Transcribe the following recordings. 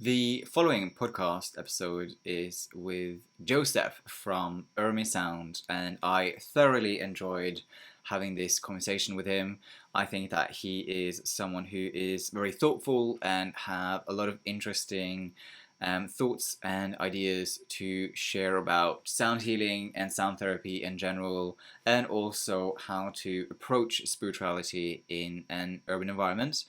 The following podcast episode is with Joseph from Urmi Sound, and I thoroughly enjoyed having this conversation with him. I think that he is someone who is very thoughtful and have a lot of interesting thoughts and ideas to share about sound healing and sound therapy in general, and also how to approach spirituality in an urban environment.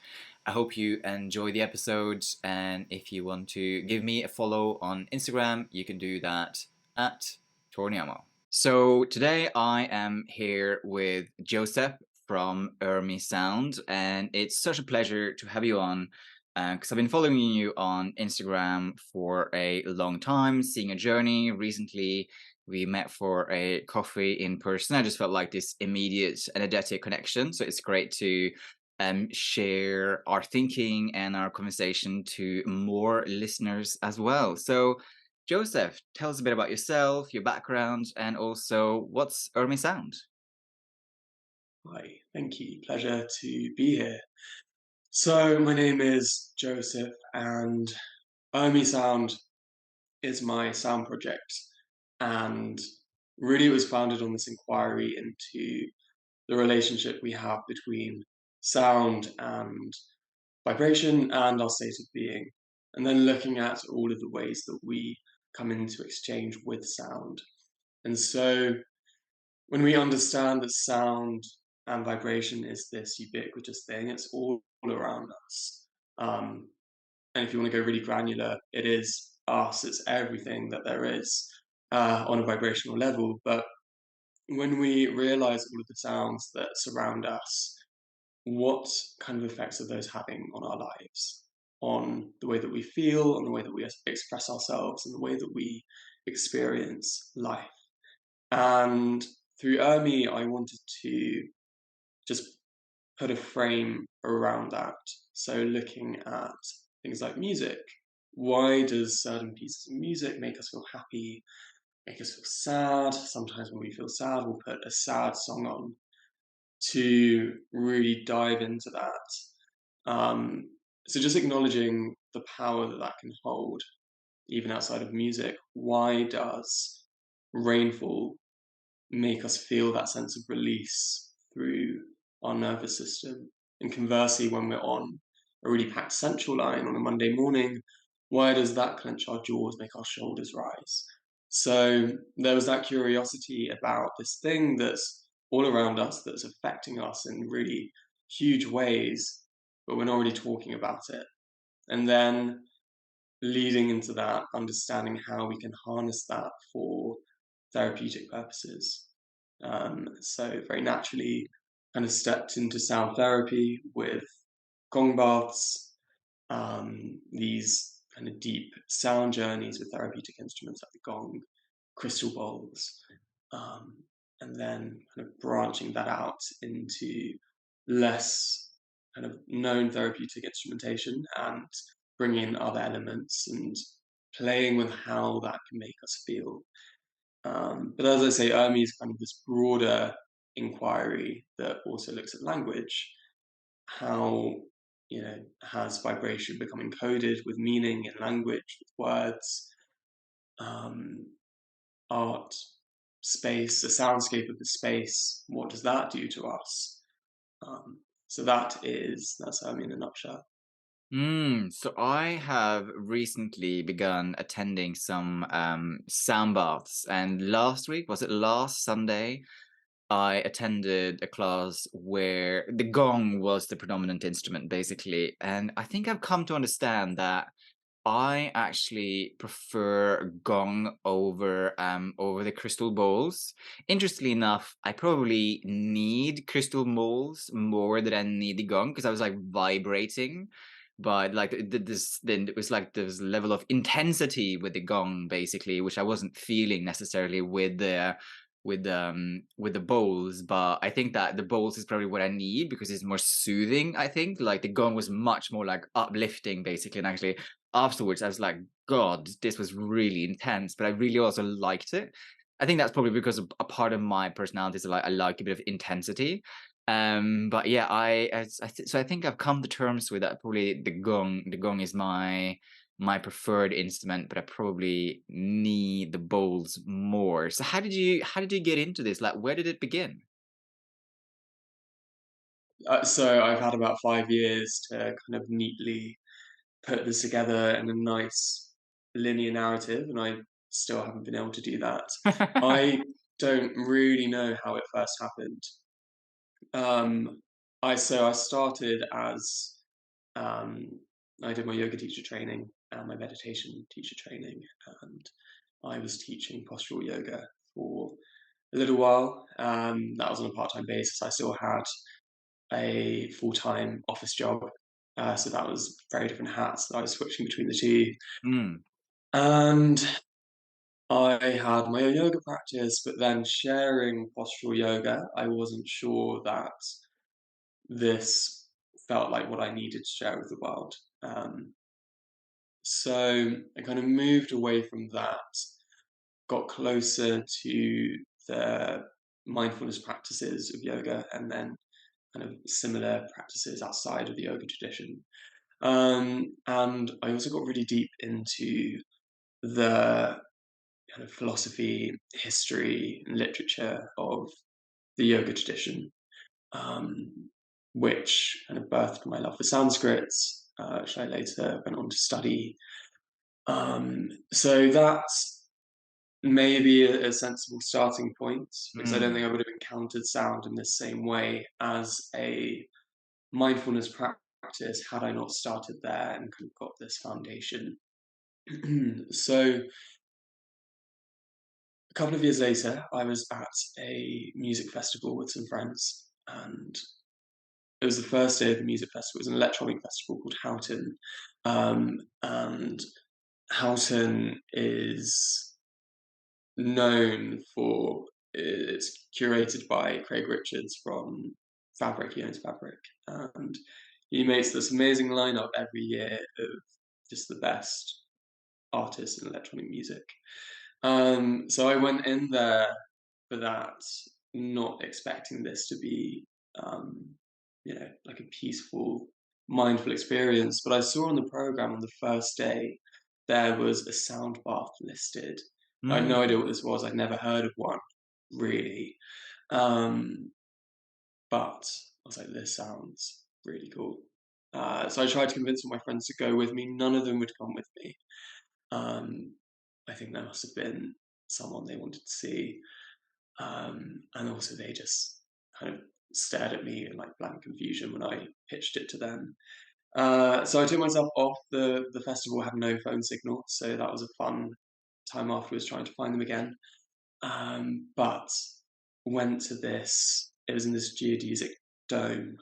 I hope you enjoy the episode, and if you want to give me a follow on Instagram, you can do that at Torniamo. So today I am here with Joseph from Urmi Sound, and it's such a pleasure to have you on because I've been following you on Instagram for a long time, seeing a journey. Recently, we met for a coffee in person. I just felt like this immediate, energetic connection. So it's great to share our thinking and our conversation to more listeners as well. So, Joseph, tell us a bit about yourself, your background, and also what's Urmi Sound? Hi, thank you. Pleasure to be here. So, my name is Joseph, and Urmi Sound is my sound project. And really, it was founded on this inquiry into the relationship we have between sound and vibration and our state of being. And then looking at all of the ways that we come into exchange with sound. And so, when we understand that sound and vibration is this ubiquitous thing, it's all around us. And if you want to go really granular, it is us, it's everything that there is on a vibrational level. But when we realize all of the sounds that surround us, what kind of effects are those having on our lives, on the way that we feel, on the way that we express ourselves, and the way that we experience life? And through Urmi, I wanted to just put a frame around that. So looking at things like music, why does certain pieces of music make us feel happy, make us feel sad? Sometimes when we feel sad, we'll put a sad song on to really dive into that. So just acknowledging the power that that can hold, even outside of music. Why does rainfall make us feel that sense of release through our nervous system? And conversely, when we're on a really packed central line on a Monday morning, why does that clench our jaws, make our shoulders rise? So there was that curiosity about this thing that's all around us, that's affecting us in really huge ways, but we're not really talking about it. And then leading into that, understanding how we can harness that for therapeutic purposes. So very naturally kind of stepped into sound therapy with gong baths, these kind of deep sound journeys with therapeutic instruments like the gong, crystal bowls, and then kind of branching that out into less kind of known therapeutic instrumentation and bringing in other elements and playing with how that can make us feel. But as I say, Urmi is kind of this broader inquiry that also looks at language. How, has vibration become encoded with meaning in language, with words, um, art, space, the soundscape of the space? What does that do to us? So that's Urmi in a nutshell. So I have recently begun attending some sound baths, and last week, was it last Sunday? I attended a class where the gong was the predominant instrument, basically. And I think I've come to understand that I actually prefer gong over the crystal bowls. Interestingly enough, I probably need crystal bowls more than I need the gong because I was like vibrating. But like then it was like this level of intensity with the gong, basically, which I wasn't feeling necessarily with the bowls. But I think that the bowls is probably what I need because it's more soothing. I think like the gong was much more like uplifting, basically, and actually afterwards I was like, God, this was really intense, but I really also liked it. I think that's probably because a part of my personality is like I like a bit of intensity. But yeah, so I think I've come to terms with that. Probably the gong is my my preferred instrument, but I probably need the bowls more. So how did you get into this? Like, where did it begin? So I've had about 5 years to kind of neatly put this together in a nice linear narrative, and I still haven't been able to do that. I don't really know how it first happened. Um, I started as um, I did my yoga teacher training and my meditation teacher training, and I was teaching postural yoga for a little while. That was on a part-time basis. I still had a full-time office job, so that was very different hats that I was switching between the two. Mm, And I had my own yoga practice, but then sharing postural yoga, I wasn't sure that this felt like what I needed to share with the world. Um, so I kind of moved away from that, got closer to the mindfulness practices of yoga, and then kind of similar practices outside of the yoga tradition. And I also got really deep into the kind of philosophy, history, and literature of the yoga tradition, um, which kind of birthed my love for Sanskrit, which I later went on to study. So that's maybe a sensible starting point, because I don't think mm. I would have encountered sound in the same way as a mindfulness practice had I not started there and kind of got this foundation. So a couple of years later, I was at a music festival with some friends, and it was the first day of the music festival. It was an electronic festival called Houghton, and Houghton is known for it's curated by Craig Richards from Fabric. He owns Fabric, and he makes this amazing lineup every year of just the best artists in electronic music. So I went in there for that, not expecting this to be, um, like a peaceful, mindful experience. But I saw on the program on the first day there was a sound bath listed. I had no idea Mm. what this was. I'd never heard of one, really. Um, but I was like, this sounds really cool. So I tried to convince all my friends to go with me. None of them would come with me. Um, I think there must have been someone they wanted to see. And also they just kind of stared at me in like blank confusion when I pitched it to them. So I took myself off the festival, had no phone signal, so that was a fun time afterwards trying to find them again. But went to this, it was in this geodesic dome,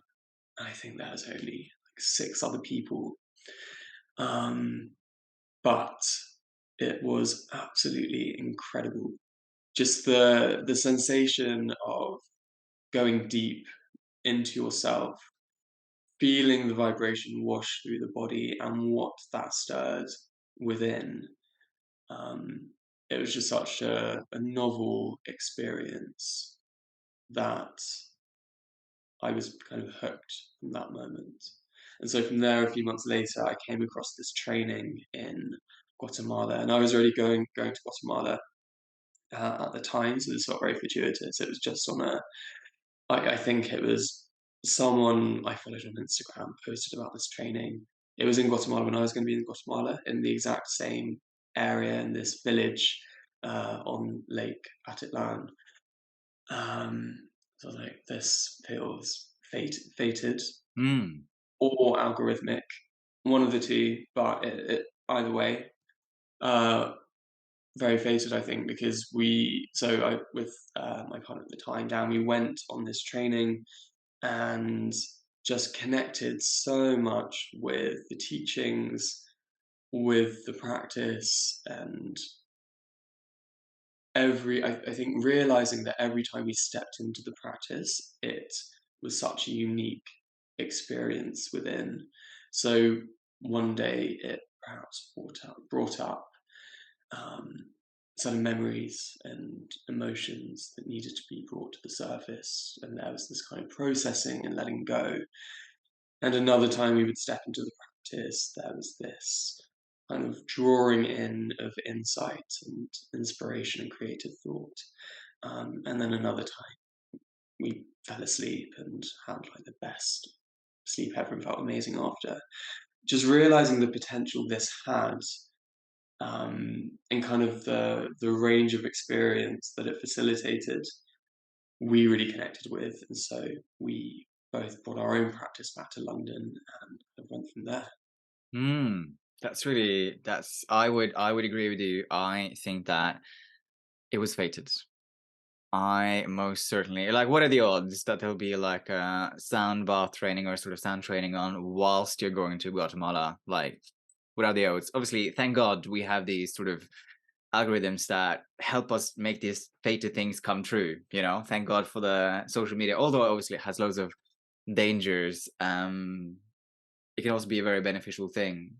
and I think there was only like 6 other people. Um, but it was absolutely incredible. Just the sensation of going deep into yourself, feeling the vibration wash through the body and what that stirred within. Um, it was just such a novel experience that I was kind of hooked from that moment. And so from there, a few months later, I came across this training in Guatemala, and I was already going to Guatemala at the time, so this felt very fortuitous. It was just on I think it was someone I followed on Instagram posted about this training. It was in Guatemala when I was going to be in Guatemala, in the exact same area in this village on Lake Atitlan. So I was like, this feels fated Mm. or algorithmic, one of the two, but either way, uh, very fated, I think, because with my partner at the time, Dan, we went on this training and just connected so much with the teachings, with the practice, and I think realizing that every time we stepped into the practice, it was such a unique experience within. So one day it perhaps brought up um, certain memories and emotions that needed to be brought to the surface, and there was this kind of processing and letting go. And another time we would step into the practice, there was this kind of drawing in of insight and inspiration and creative thought. And then another time we fell asleep and had like the best sleep ever and felt amazing after. Just realizing the potential this had, and kind of the range of experience that it facilitated, we really connected with, and so we both brought our own practice back to London and kind of went from there. That's really that's I would agree with you. I think that it was fated. I most certainly like what are the odds that there'll be like a sound bath training or sort of sound training on whilst you're going to Guatemala? Like, what are the odds? Obviously, thank God we have these sort of algorithms that help us make these fated things come true, Thank God for the social media, although obviously it has loads of dangers. It can also be a very beneficial thing.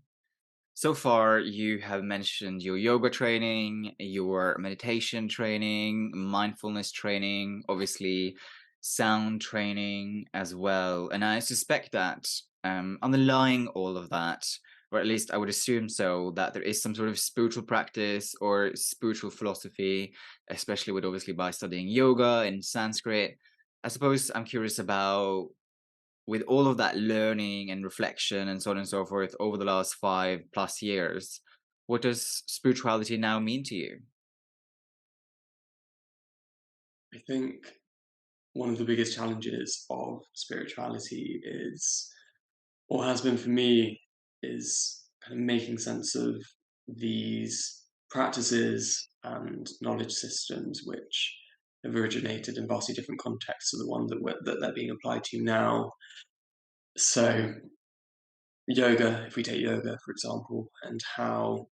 So far, you have mentioned your yoga training, your meditation training, mindfulness training, obviously sound training as well. And I suspect that underlying all of that, or at least I would assume so, that there is some sort of spiritual practice or spiritual philosophy, especially with obviously by studying yoga and Sanskrit. I suppose I'm curious about with all of that learning and reflection and so on and so forth over the last 5+ years, what does spirituality now mean to you? I think one of the biggest challenges of spirituality is, or has been for me, is kind of making sense of these practices and knowledge systems which have originated in vastly different contexts to the one that they're being applied to now. So yoga, if we take yoga, for example, and how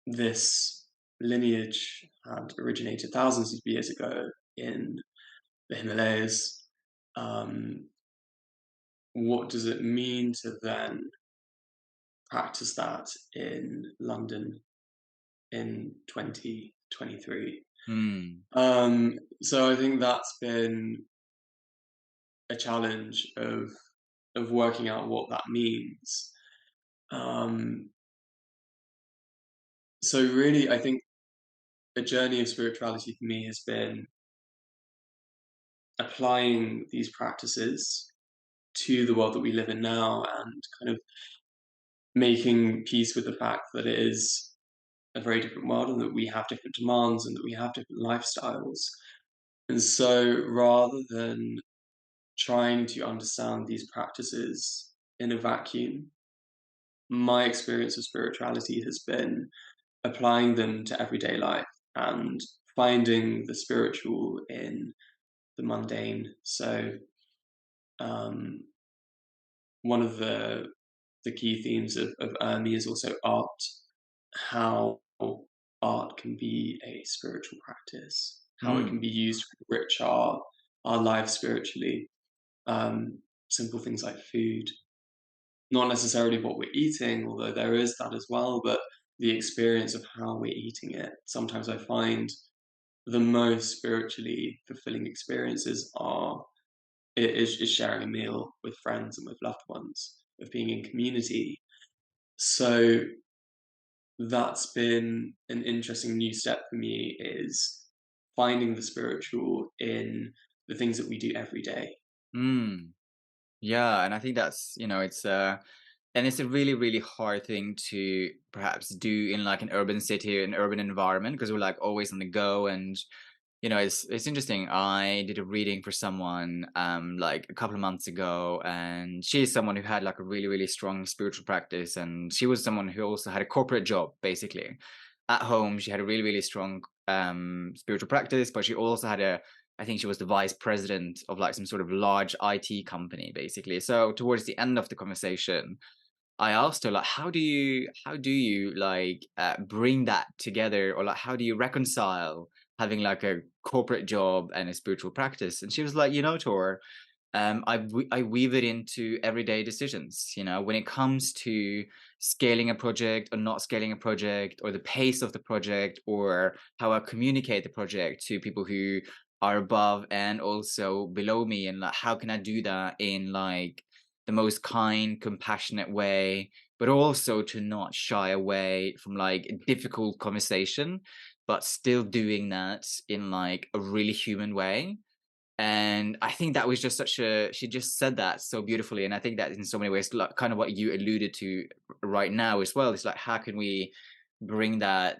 this lineage had originated thousands of years ago in the Himalayas. What does it mean to then practice that in London in 2023? Hmm. So I think that's been a challenge of working out what that means. Um, so really, I think a journey of spirituality for me has been applying these practices to the world that we live in now and kind of making peace with the fact that it is a very different world and that we have different demands and that we have different lifestyles. And so rather than trying to understand these practices in a vacuum, my experience of spirituality has been applying them to everyday life and finding the spiritual in the mundane. So um, one of the key themes of Urmi is also art, how art can be a spiritual practice, how it can Hmm. be used to enrich our lives spiritually. Simple things like food, not necessarily what we're eating, although there is that as well, but the experience of how we're eating it. Sometimes I find the most spiritually fulfilling experiences is sharing a meal with friends and with loved ones, of being in community. So that's been an interesting new step for me, is finding the spiritual in the things that we do every day. Hmm. Yeah, and I think that's, and it's a really, really hard thing to perhaps do in like an urban city, an urban environment, because we're like always on the go. And it's interesting. I did a reading for someone like a couple of months ago, and she's someone who had like a really, really strong spiritual practice, and she was someone who also had a corporate job, basically. At home, she had a really, really strong spiritual practice, but she also had I think she was the vice president of like some sort of large IT company, basically. So towards the end of the conversation, I asked her like, how do you like bring that together, or like how do you reconcile having like a corporate job and a spiritual practice? And she was like, Tor, I weave it into everyday decisions. When it comes to scaling a project or not scaling a project, or the pace of the project, or how I communicate the project to people who are above and also below me, and like how can I do that in like the most kind, compassionate way, but also to not shy away from like difficult conversation, but still doing that in like a really human way. And I think that was just such a, she just said that so beautifully. And I think that in so many ways, like kind of what you alluded to right now as well, is like, how can we bring that,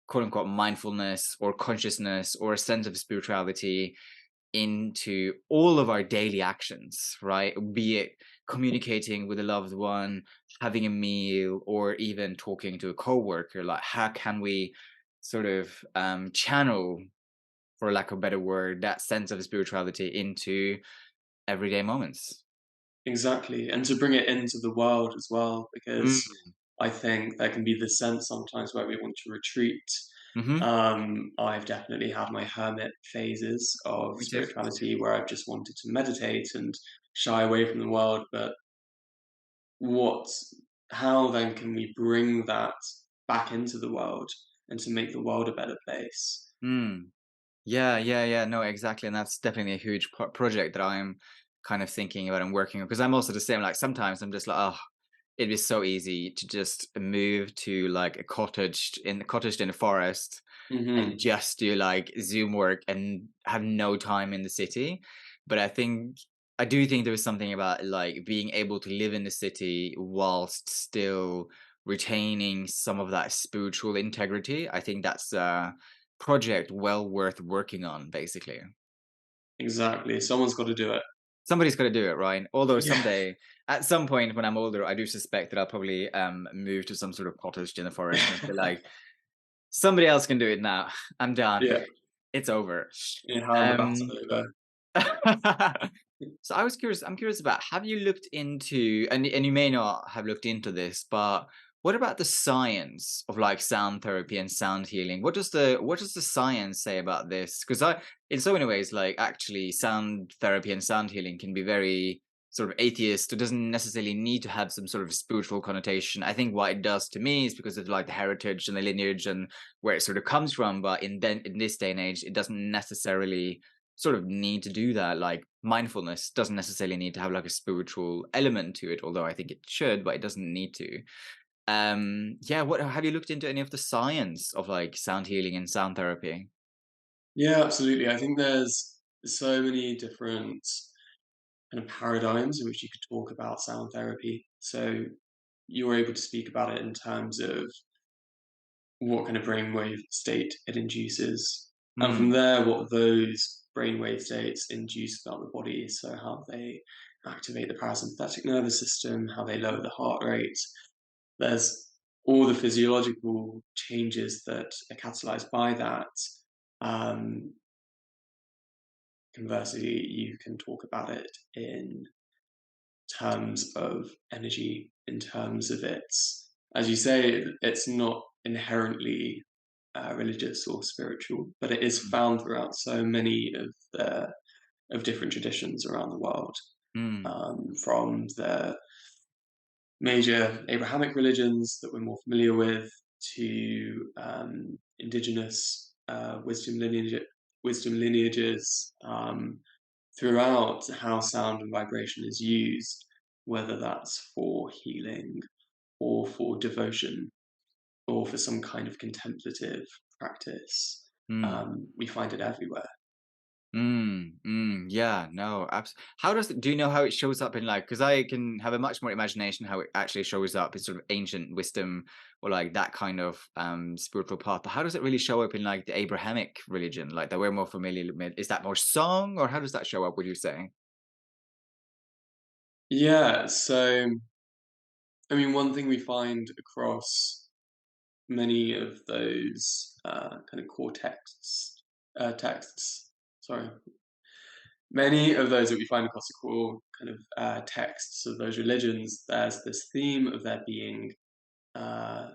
quote unquote, mindfulness or consciousness or a sense of spirituality into all of our daily actions, right? Be it communicating with a loved one, having a meal, or even talking to a coworker. Like, how can we sort of channel, for lack of a better word, that sense of spirituality into everyday moments? Exactly, and to bring it into the world as well, Mm, because I think there can be the sense sometimes where we want to retreat. hmm. I've definitely had my hermit phases of Me too. spirituality where I've just wanted to meditate and shy away from the world, but what how then can we bring that back into the world and to make the world a better place? Mm. Yeah, yeah, yeah. No, exactly. And that's definitely a huge project that I'm kind of thinking about and working on, because I'm also the same. Like sometimes I'm just like, oh, it'd be so easy to just move to like a cottage in the forest and Mhm. just do like Zoom work and have no time in the city. But I do think there was something about like being able to live in the city whilst still retaining some of that spiritual integrity. I think that's a project well worth working on, basically. Exactly, someone's gotta do it. Somebody's got to do it, right? Although Yeah. someday, at some point when I'm older, I do suspect that I'll probably move to some sort of cottage in the forest and be like, somebody else can do it now. I'm done. Yeah, It's over. you hand the baton Um, over. so I'm curious about, have you looked into, and you may not have looked into this, but what about the science of like sound therapy and sound healing? What does the science say about this? Because I, in so many ways, like actually sound therapy and sound healing can be very sort of atheist. It doesn't necessarily need to have some sort of spiritual connotation. I think what it does to me is because of like the heritage and the lineage and where it sort of comes from. But in this day and age, it doesn't necessarily sort of need to do that. Like mindfulness doesn't necessarily need to have like a spiritual element to it, although I think it should, but it doesn't need to. Yeah, what have you looked into any of the science of like sound healing and sound therapy? Yeah, absolutely. I think there's so many different kind of paradigms in which you could talk about sound therapy. So you were able to speak about it in terms of what kind of brainwave state it induces, and from Mm, there, what those brainwave states induce throughout the body. So how they activate the parasympathetic nervous system, how they lower the heart rate. There's all the physiological changes that are catalyzed by that. Um, Conversely, you can talk about it in terms of energy, in terms of its, as you say, it's not inherently religious or spiritual, but it is mm, found throughout so many of different traditions around the world, mm, from the major Abrahamic religions that we're more familiar with to indigenous wisdom lineages, throughout how sound and vibration is used, whether that's for healing or for devotion or for some kind of contemplative practice. mm. We find it everywhere. Yeah, no, how does do you know how it shows up in like, because I can have a much more imagination how it actually shows up in sort of ancient wisdom or like that kind of spiritual path. But how does it really show up in like the Abrahamic religion, like that we're more familiar with? Is that more song, or how does that show up, would you say? Yeah, so I mean, one thing we find across many of those kind of core texts, sorry, many of those that we find across the core kind of texts of those religions, there's this theme of there being uh,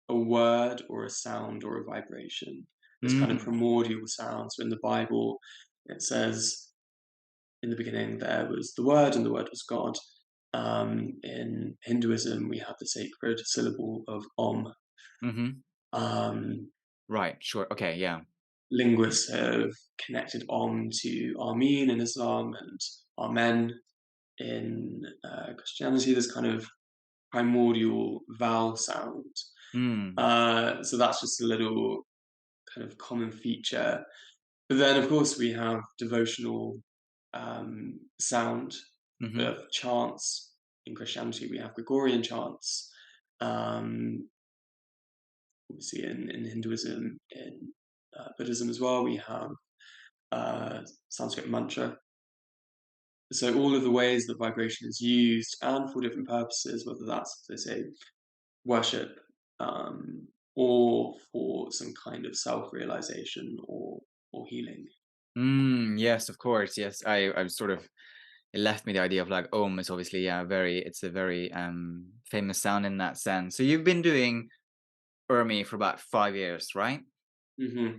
a word or a sound or a vibration, this kind of Mm, primordial sound. So in the Bible, it says, in the beginning there was the Word, and the Word was God. In Hinduism, we have the sacred syllable of Om. mm-hmm. Um, Right, sure, okay, yeah. Linguists have connected Om to Amin in Islam and Amen in Christianity. There's kind of primordial vowel sound. Mm. So that's just a little kind of common feature. But then, of course, we have devotional sound Mm-hmm. of chants. In Christianity, we have Gregorian chants. Um, Obviously, in Hinduism, in Buddhism as well, we have Sanskrit mantra. So all of the ways that vibration is used, and for different purposes, whether that's, as I say, worship, um, or for some kind of self-realization or healing. Yes, of course. Yes, I'm sort of, it left me the idea of like Om is obviously, yeah, it's a very famous sound in that sense. So you've been doing Urmi for about 5 years, right? Hmm.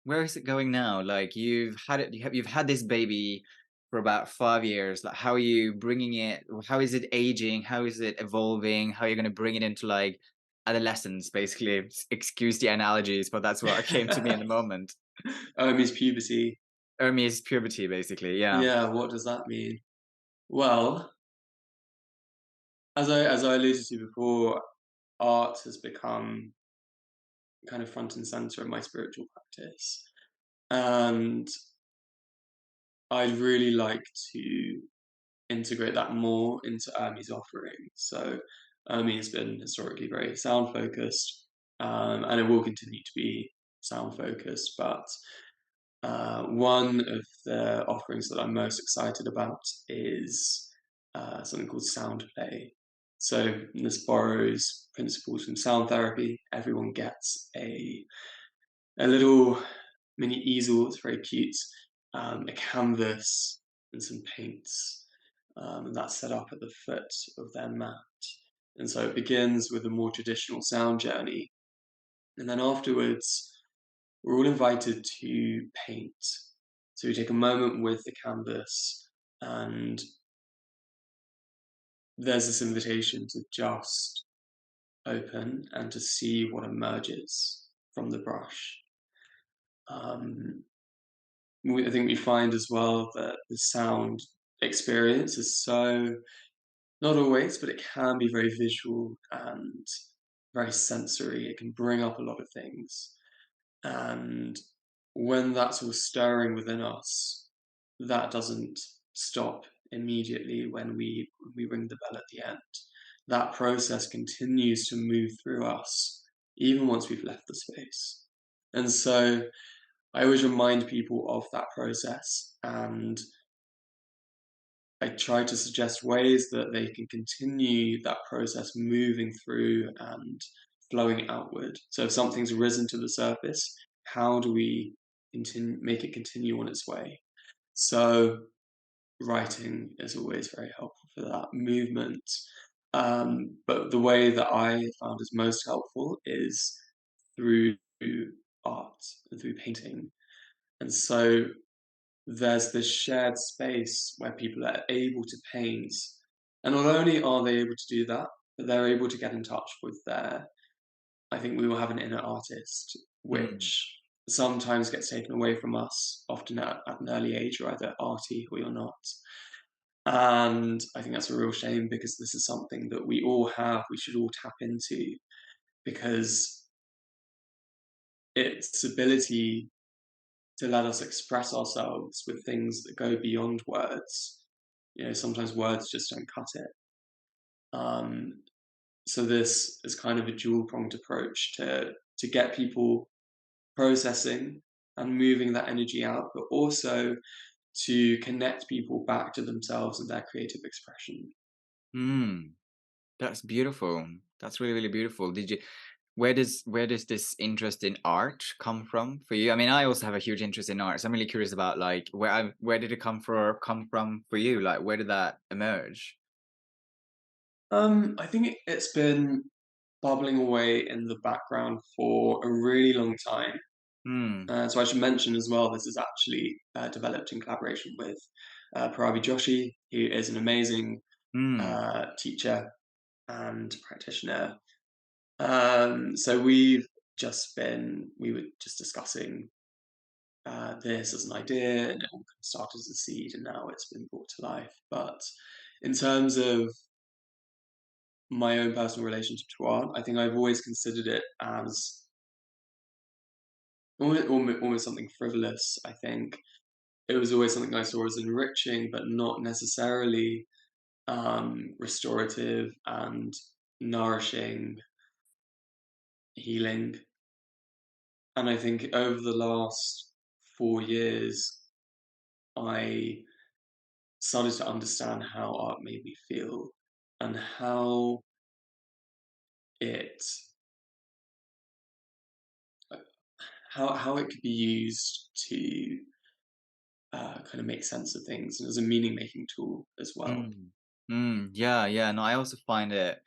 Where is it going now? Like you've had this baby for about 5 years. Like how are you bringing it? How is it aging? How is it evolving? How are you going to bring it into like adolescence? Basically, excuse the analogies, but that's what came to me in the moment. Means puberty. Urmi is puberty, basically. Yeah. Yeah, what does that mean? Well, as I alluded to before, art has become kind of front and center in my spiritual practice, and I'd really like to integrate that more into Urmi's offering. So Urmi has been historically very sound focused, and it will continue to be sound focused. But one of the offerings that I'm most excited about is something called sound play. So this borrows principles from sound therapy. Everyone gets a little mini easel. It's very cute. A canvas and some paints, and that's set up at the foot of their mat. And so it begins with a more traditional sound journey, and then afterwards, we're all invited to paint. So we take a moment with the canvas, and there's this invitation to just open and to see what emerges from the brush. Um, I think we find as well that the sound experience is so, not always, but it can be very visual and very sensory. It can bring up a lot of things. And when that's all stirring within us, that doesn't stop immediately when we ring the bell at the end. That process continues to move through us, even once we've left the space. And so I always remind people of that process, and I try to suggest ways that they can continue that process moving through and flowing outward. So if something's risen to the surface, how do we make it continue on its way? So writing is always very helpful for that movement. But the way that I found is most helpful is through art and through painting. And so there's this shared space where people are able to paint. And not only are they able to do that, but they're able to get in touch with I think we will have an inner artist, Mm. which sometimes gets taken away from us, often at an early age. You're either arty or you're not. And I think that's a real shame, because this is something that we all have, we should all tap into, because its ability to let us express ourselves with things that go beyond words. Sometimes words just don't cut it. Um, so this is kind of a dual-pronged approach to get people processing and moving that energy out, but also to connect people back to themselves and their creative expression. Mm. That's beautiful. That's really, really beautiful. Where does this interest in art come from for you? I mean, I also have a huge interest in art, so I'm really curious about like where did it come from for you? Like where did that emerge? I think it's been bubbling away in the background for a really long time. Hmm. So I should mention as well, this is actually developed in collaboration with Parabi Joshi, who is an amazing Hmm. teacher and practitioner. So we were just discussing this as an idea, and it all kind of started as a seed, and now it's been brought to life. But in terms of my own personal relationship to art. I think I've always considered it as almost something frivolous. I think it was always something I saw as enriching, but not necessarily restorative and nourishing, healing. And I think over the last 4 years, I started to understand how art made me feel and it how it could be used to kind of make sense of things and as a meaning making tool as well. Mm. Yeah, yeah. No, I also find it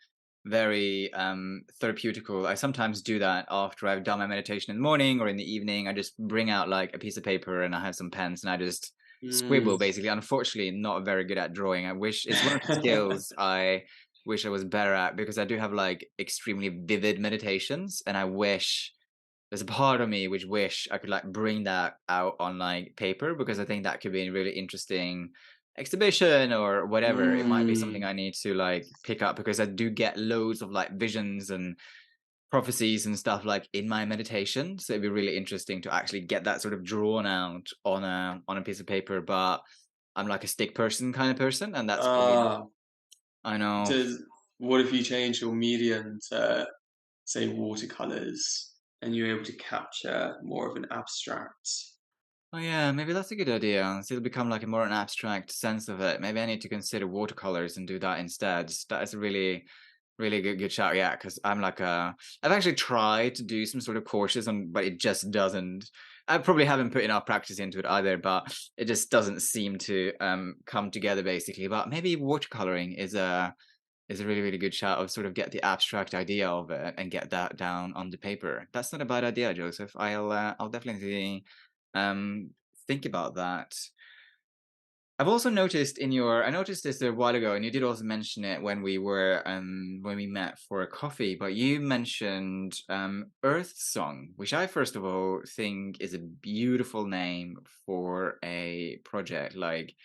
very therapeutical. I sometimes do that after I've done my meditation in the morning or in the evening. I just bring out like a piece of paper and I have some pens and I just scribble Mm. basically. Unfortunately, not very good at drawing. I wish it's one of the skills I wish I was better at because I do have like extremely vivid meditations and I wish there's a part of me which wish I could like bring that out on like paper because I think that could be a really interesting exhibition or whatever. It might be something Mm. I need to like pick up because I do get loads of like visions and prophecies and stuff like in my meditation. So it'd be really interesting to actually get that sort of drawn out on a piece of paper. But I'm like a stick person kind of person, and that's probably Ah, I know. does what if you change your medium to say watercolors and you're able to capture more of an abstract? Oh yeah, maybe that's a good idea. So it'll become like a more an abstract sense of it. Maybe I need to consider watercolors and do that instead. That is a really, really good shout. Yeah, because I'm like I've actually tried to do some sort of courses on, but it just doesn't. I probably haven't put enough practice into it either, but it just doesn't seem to come together basically. But maybe watercoloring is a really, really good shout of sort of get the abstract idea of it and get that down on the paper. That's not a bad idea, Joseph. I'll definitely um think about that. I've also noticed in your I noticed this a while ago, and you did also mention it when we met for a coffee, but you mentioned Earth Song, which I first of all think is a beautiful name for a project. Like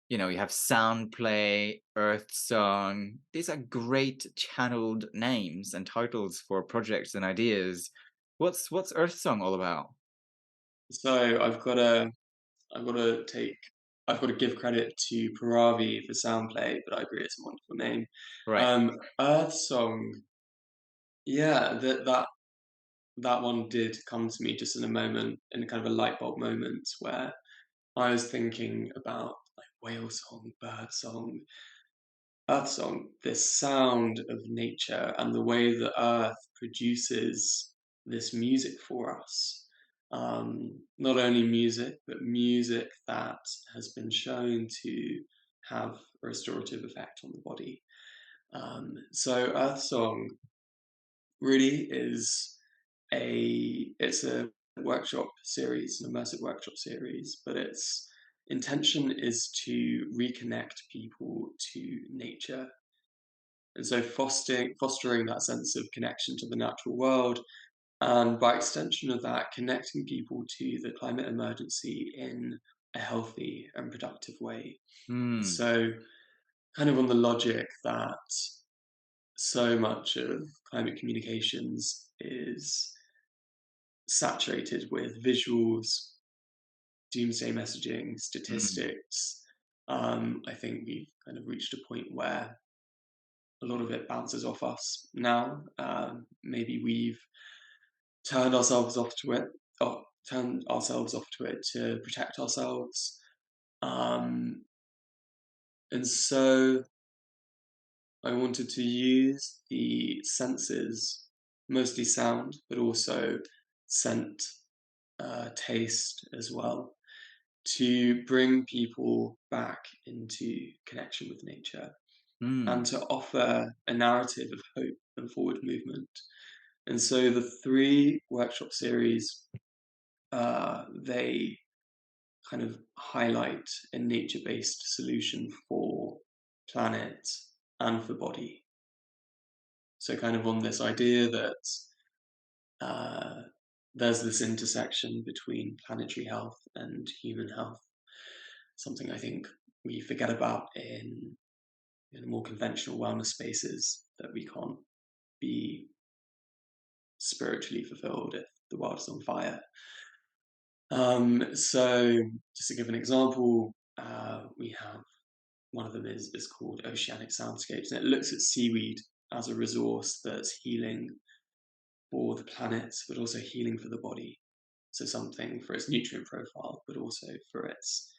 you have Soundplay, Earth Song. These are great channeled names and titles for projects and ideas. What's Earth Song all about? So I've got to give credit to Paravi for Soundplay, but I agree it's a wonderful name. Right. Earth Song, yeah, that one did come to me just in a moment, in kind of a light bulb moment where I was thinking about like whale song, bird song, earth song, this sound of nature and the way the earth produces this music for us. Not only music, but music that has been shown to have a restorative effect on the body. So Earth Song really is it's a workshop series, an immersive workshop series, but its intention is to reconnect people to nature. And so fostering that sense of connection to the natural world, and by extension of that, connecting people to the climate emergency in a healthy and productive way. Hmm. So kind of on the logic that so much of climate communications is saturated with visuals, doomsday messaging, Mm, statistics. I think we've kind of reached a point where a lot of it bounces off us now. Maybe we've turned ourselves off to it, turned ourselves off to it to protect ourselves. Um, and so I wanted to use the senses, mostly sound, but also scent, taste as well, to bring people back into connection with nature and mm, to offer a narrative of hope and forward movement. And so the three workshop series, they kind of highlight a nature-based solution for planet and for body. So kind of on this idea that uh, there's this intersection between planetary health and human health, something I think we forget about in in more conventional wellness spaces that we can't be spiritually fulfilled if the world is on fire. So just to give an example, we have one of them is called Oceanic Soundscapes, and it looks at seaweed as a resource that's healing for the planet, but also healing for the body. So something for its nutrient profile, but also for its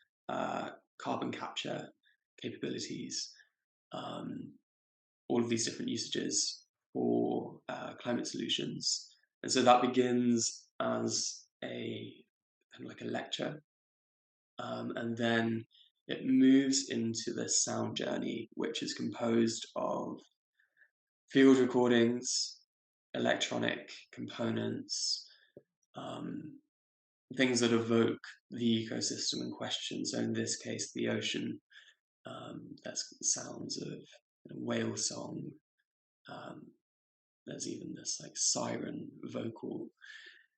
carbon capture capabilities. All of these different usages for climate solutions. And so that begins as a kind of like a lecture, and then it moves into the sound journey, which is composed of field recordings, electronic components, um, things that evoke the ecosystem in question. So in this case, the ocean. That's sounds of whale song. Um, there's even this like siren vocal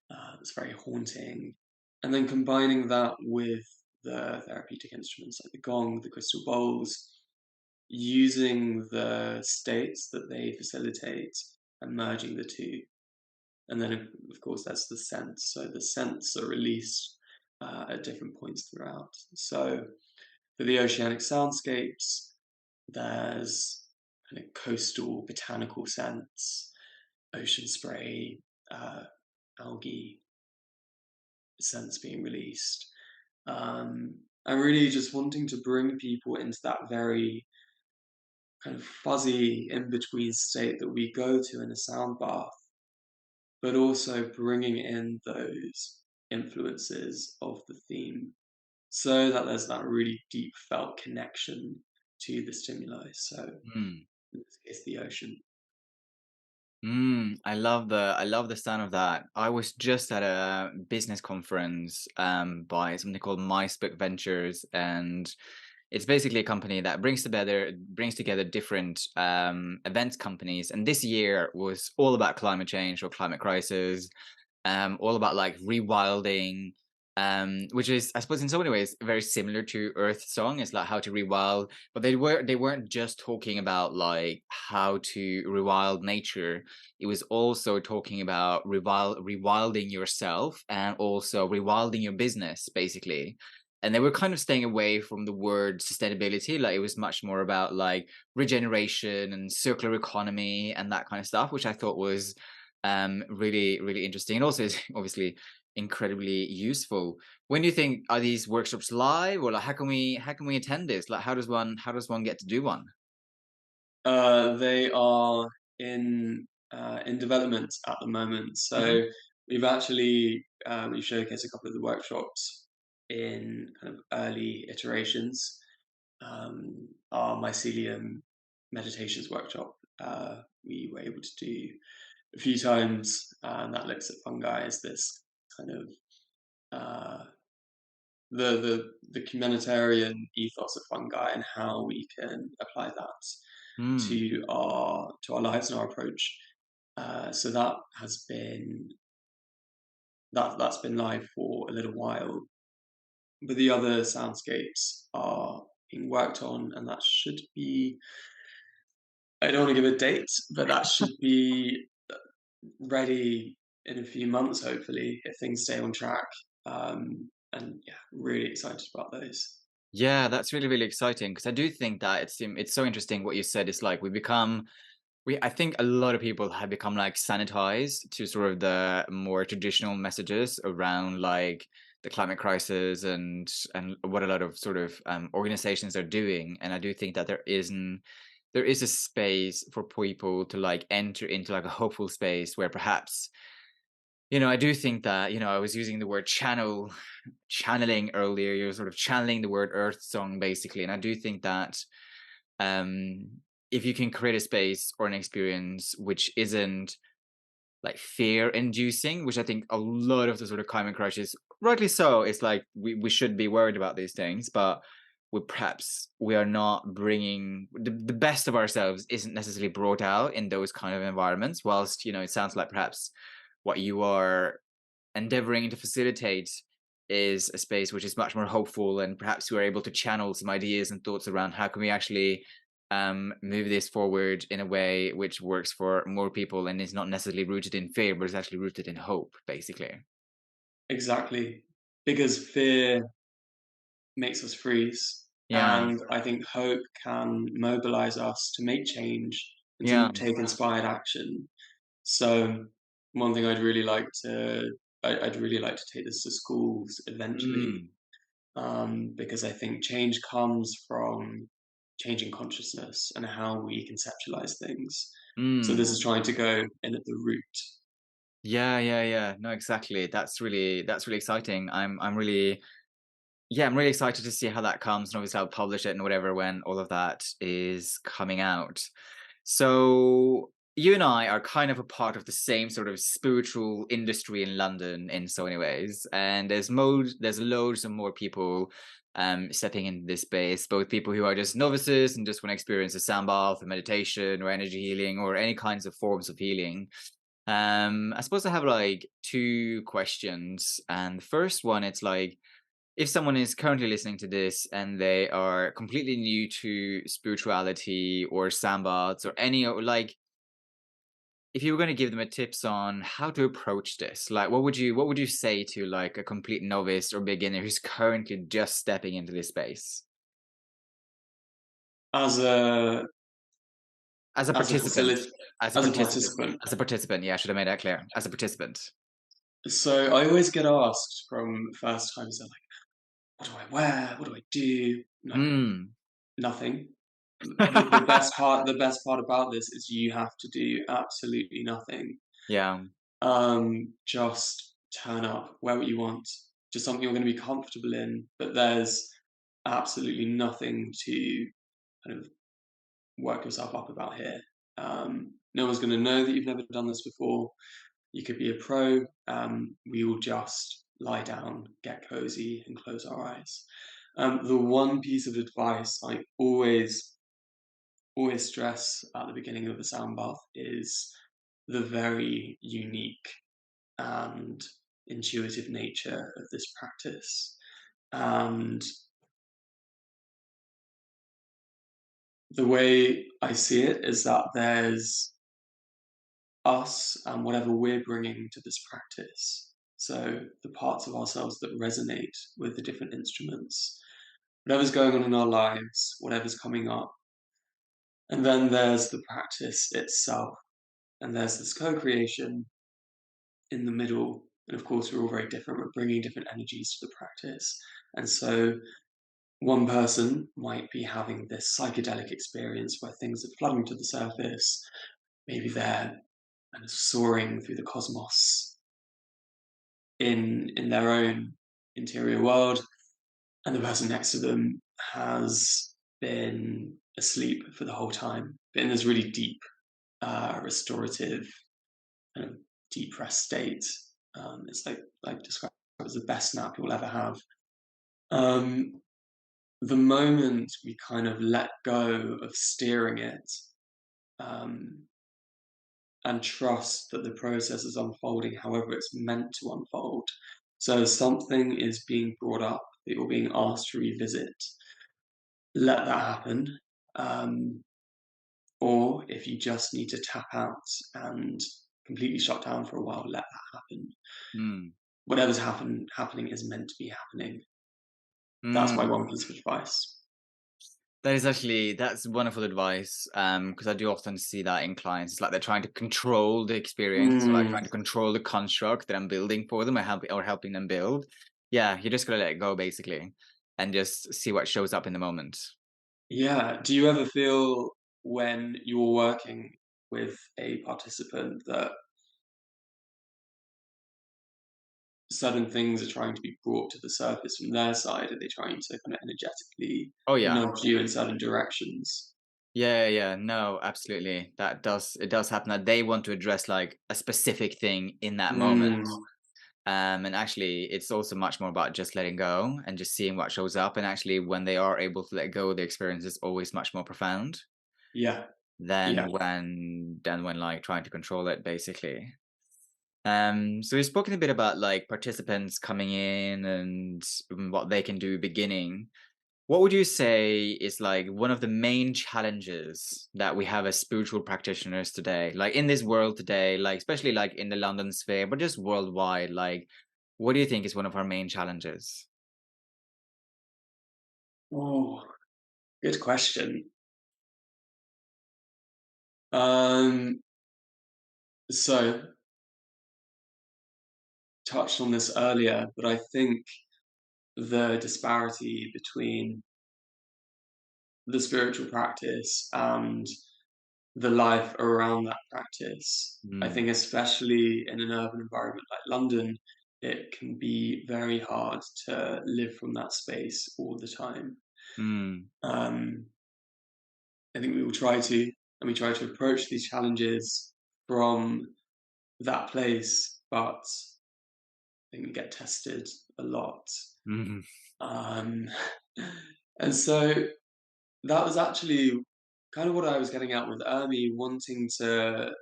that's very haunting. And then combining that with the therapeutic instruments like the gong, the crystal bowls, using the states that they facilitate and merging the two. And then, of course, that's the scents. So the scents are released at different points throughout. So for the oceanic soundscapes, there's kind of coastal botanical scents, ocean spray, algae scents being released. I'm really just wanting to bring people into that very kind of fuzzy in between state that we go to in a sound bath, but also bringing in those influences of the theme so that there's that really deep felt connection to the stimuli. So Mm. in this case, the ocean. I love the sound of that. I was just at a business conference by something called Mice Book Ventures, and it's basically a company that brings together different events companies. And this year was all about climate change or climate crisis, all about like rewilding, which is, I suppose, in so many ways very similar to Earthsong. It's like how to rewild, but they weren't just talking about like how to rewild nature. It was also talking about rewilding yourself and also rewilding your business, basically. And they were kind of staying away from the word sustainability. Like it was much more about like regeneration and circular economy and that kind of stuff, which I thought was really interesting, and also is obviously incredibly useful. When do you think, are these workshops live, or like how can we attend this? Like how does one get to do one? They are in development at the moment. Hmm. So we've actually we showcased a couple of the workshops in kind of early iterations. Our mycelium meditations workshop we were able to do a few times, and that looks at fungi as this kind of uh, the humanitarian ethos of fungi and how we can apply that Hmm. to our lives and our approach. So that has been that's been live for a little while, but the other soundscapes are being worked on, and that should be. I don't want to give a date, but that should be ready in a few months, hopefully, if things stay on track. And yeah, really excited about those. Yeah, that's really exciting, because I do think that it's so interesting what you said. It's like we I think a lot of people have become like sanitized to sort of the more traditional messages around like the climate crisis and what a lot of sort of organizations are doing. And I do think that there is a space for people to like enter into like a hopeful space where perhaps, I do think that, I was using the word channeling earlier. You're sort of channeling the word earth song, basically. And I do think that um if you can create a space or an experience which isn't like fear inducing, which I think a lot of the sort of climate crisis, rightly so, it's like we should be worried about these things, but we are not bringing the best of ourselves, isn't necessarily brought out in those kind of environments. Whilst, it sounds like perhaps what you are endeavoring to facilitate is a space which is much more hopeful, and perhaps we're able to channel some ideas and thoughts around how can we actually move this forward in a way which works for more people and is not necessarily rooted in fear, but is actually rooted in hope, basically. Exactly. Because fear makes us freeze. Yeah, And I think hope can mobilize us to make change and yeah. to take inspired action. So one thing I'd really like to take this to schools eventually, Mm, because I think change comes from changing consciousness and how we conceptualize things. So this mm. is trying to go in at the root. Yeah, yeah, yeah. No, exactly. That's really exciting. I'm really Yeah, I'm really excited to see how that comes, and obviously I'll publish it and whatever when all of that is coming out. So you and I are kind of a part of the same sort of spiritual industry in London in so many ways, and there's loads of more people stepping into this space, both people who are just novices and just want to experience a sound bath or meditation or energy healing or any kinds of forms of healing. I suppose I have like two questions, and the first one, it's like, if someone is currently listening to this and they are completely new to spirituality or sambats or any like, if you were going to give them a tips on how to approach this, like what would you say to like a complete novice or beginner who's currently just stepping into this space As a as a as a participant, facility as a as a participant, participant. as a participant? Yeah, I should have made that clear. As a participant. So I always get asked from first timers, they're like, "What do I wear? What do I do?" I'm like, Hmm. nothing. The best part about this is you have to do absolutely nothing. Yeah. Just turn up, wear what you want, just something you're going to be comfortable in. But there's absolutely nothing to kind of work yourself up about here. No one's going to know that you've never done this before. You could be a pro. We will just lie down, get cozy, and close our eyes. The one piece of advice I always stress at the beginning of a sound bath is the very unique and intuitive nature of this practice. And the way I see it is that there's us and whatever we're bringing to this practice. So the parts of ourselves that resonate with the different instruments, whatever's going on in our lives, whatever's coming up. And then there's the practice itself. And there's this co creation in the middle. And of course, we're all very different. We're bringing different energies to the practice. And so one person might be having this psychedelic experience where things are flooding to the surface. Maybe they're kind of soaring through the cosmos in their own interior world, and the person next to them has been asleep for the whole time, but in this really deep, restorative, kind of deep rest state. It's like described as the best nap you'll ever have. Um, the moment we kind of let go of steering it, um, and trust that the process is unfolding however it's meant to unfold. So something is being brought up that you're being asked to revisit. Let that happen. Um, or if you just need to tap out and completely shut down for a while, let that happen. Hmm. Whatever's happening is meant to be happening. That's my Hmm. one piece of advice. That's wonderful advice. Because I do often see that in clients. It's like they're trying to control the experience, or like Mm, trying to control the construct that I'm building for them, or helping them build. Yeah, you're just gonna let it go basically, and just see what shows up in the moment. yeah. Do you ever feel when you're working with a participant that certain things are trying to be brought to the surface from their side? Are they trying to kind of energetically Oh yeah, nudge you in certain directions? yeah, yeah, yeah. No, absolutely. It does happen that they want to address like a specific thing in that moment. Mm, And actually, it's also much more about just letting go and just seeing what shows up. And actually, when they are able to let go, the experience is always much more profound yeah, yeah. than when like trying to control it, basically. So we've spoken a bit about like participants coming in and what they can do beginning. What would you say is like one of the main challenges that we have as spiritual practitioners today, like in this world today, like especially like in the London sphere, but just worldwide? Like, what do you think is one of our main challenges? Oh, good question. Um, so touched on this earlier, but I think the disparity between the spiritual practice and the life around that practice. I Mm, think, especially in an urban environment like London, it can be very hard to live from that space all the time. mm, Um, I think we will try to, and we try to approach these challenges from that place, but I think we get tested a lot. mhm, Um, and so that was actually kind of what I was getting at with Urmi, wanting to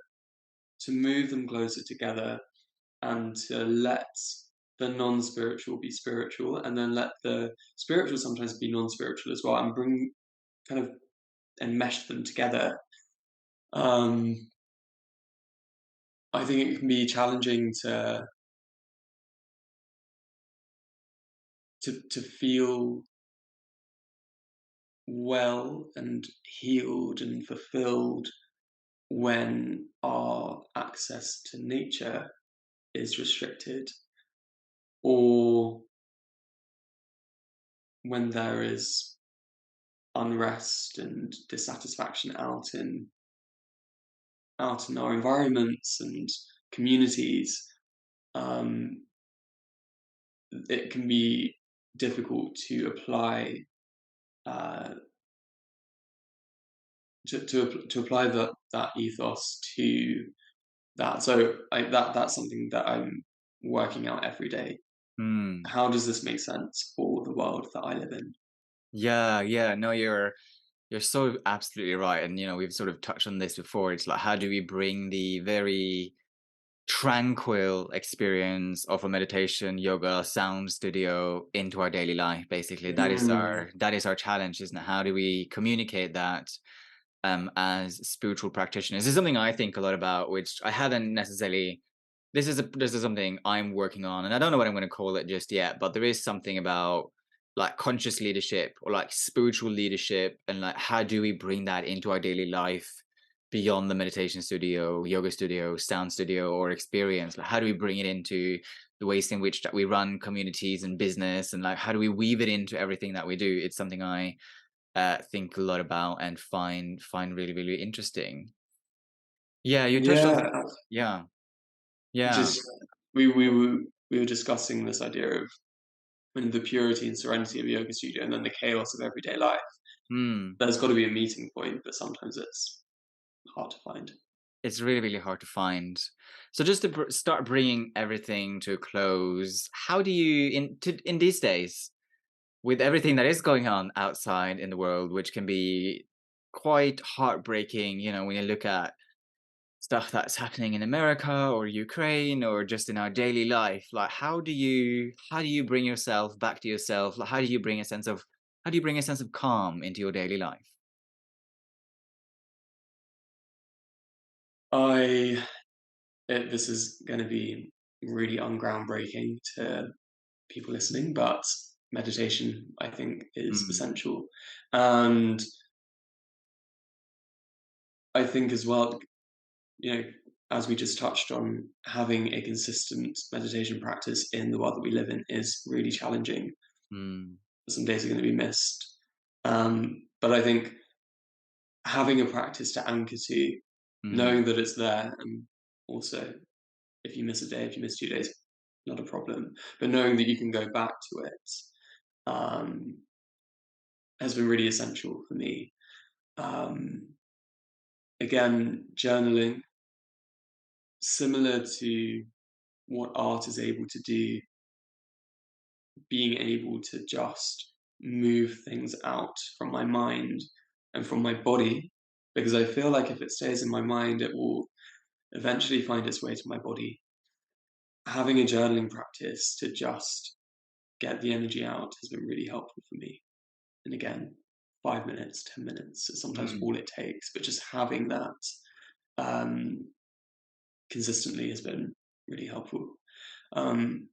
move them closer together and to let the non-spiritual be spiritual, and then let the spiritual sometimes be non-spiritual as well, and bring kind of and mesh them together. Um, I think it can be challenging to feel well and healed and fulfilled when our access to nature is restricted, or when there is unrest and dissatisfaction out in our environments and communities. um, it can be difficult to apply uh, to apply that ethos to that. So that's something that I'm working out every day. mm. How does this make sense for the world that I live in? Yeah, yeah. No, you're so absolutely right. And we've sort of touched on this before. It's like how do we bring the very tranquil experience of a meditation, yoga, sound studio into our daily life, basically. That is Mm, our challenge, isn't it? How do we communicate that as spiritual practitioners? This is something I think a lot about, which I haven't necessarily. This is something I'm working on, and I don't know what I'm going to call it just yet. But there is something about like conscious leadership or like spiritual leadership, and like how do we bring that into our daily life beyond the meditation studio, yoga studio, sound studio, or experience? Like, how do we bring it into the ways in which that we run communities and business, and like how do we weave it into everything that we do? It's something I think a lot about and find really really interesting. Yeah, you touched on. yeah, Yeah, yeah. just we were discussing this idea of the purity and serenity of a yoga studio, and then the chaos of everyday life. Hmm. There's got to be a meeting point, but sometimes it's hard to find. It's really really hard to find. So just to start bringing everything to a close, how do you in these days with everything that is going on outside in the world, which can be quite heartbreaking, when you look at stuff that's happening in America or Ukraine or just in our daily life, like how do you bring yourself back to yourself? Like how do you bring a sense of calm into your daily life? I this is going to be really ungroundbreaking to people listening, but meditation, I think, is Mm, essential. And I think as well, you know, as we just touched on, having a consistent meditation practice in the world that we live in is really challenging. mm, Some days are going to be missed. But I think having a practice to anchor to, mm. knowing that it's there, and also if you miss a day, if you miss 2 days, not a problem. But knowing that you can go back to it um, has been really essential for me. Um, Again, journaling, similar to what art is able to do, being able to just move things out from my mind and from my body, because I feel like if it stays in my mind, it will eventually find its way to my body. Having a journaling practice to just get the energy out has been really helpful for me. And again, 5 minutes, 10 minutes is sometimes Mm. all it takes. But just having that um, consistently has been really helpful. Um,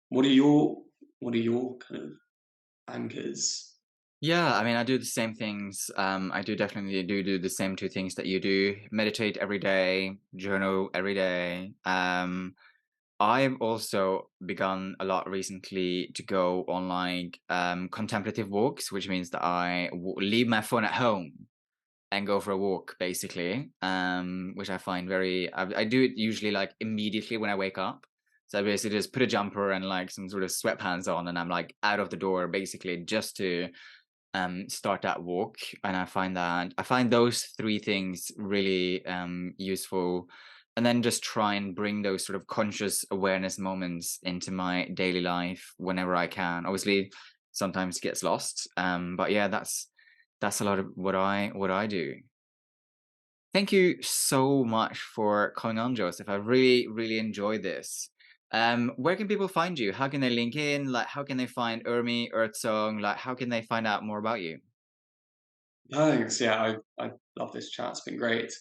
what are your kind of anchors? Yeah, I mean, I do the same things. I do definitely do the same two things that you do. Meditate every day, journal every day. I've also begun a lot recently to go on like contemplative walks, which means that leave my phone at home and go for a walk, basically. Which I find I do it usually like immediately when I wake up. So I basically just put a jumper and like some sort of sweatpants on, and I'm like out of the door basically just to start that walk. And I find those three things really useful, and then just try and bring those sort of conscious awareness moments into my daily life whenever I can. Obviously sometimes it gets lost, but yeah, that's a lot of what I do. Thank you so much for coming on, Joseph. I really enjoyed this. Where can people find you? How can they link in? Like, how can they find Urmi, Earthsong? Like, how can they find out more about you? Thanks. Yeah, I love this chat. It's been great.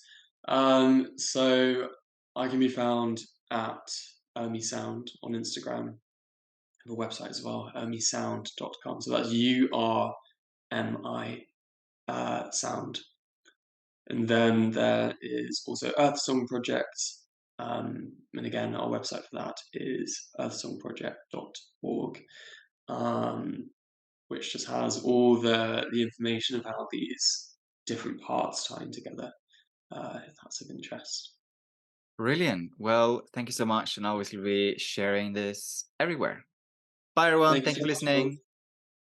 So I can be found at Urmi Sound on Instagram. I have a website as well, urmisound.com. So that's URMI sound. And then there is also Earthsong Project. And again, our website for that is earthsongproject.org, um, which just has all the information of how these different parts tie in together, if that's of interest. Brilliant. Well, thank you so much, and I will be sharing this everywhere. Bye, everyone. Thank you Thank you so for much for listening.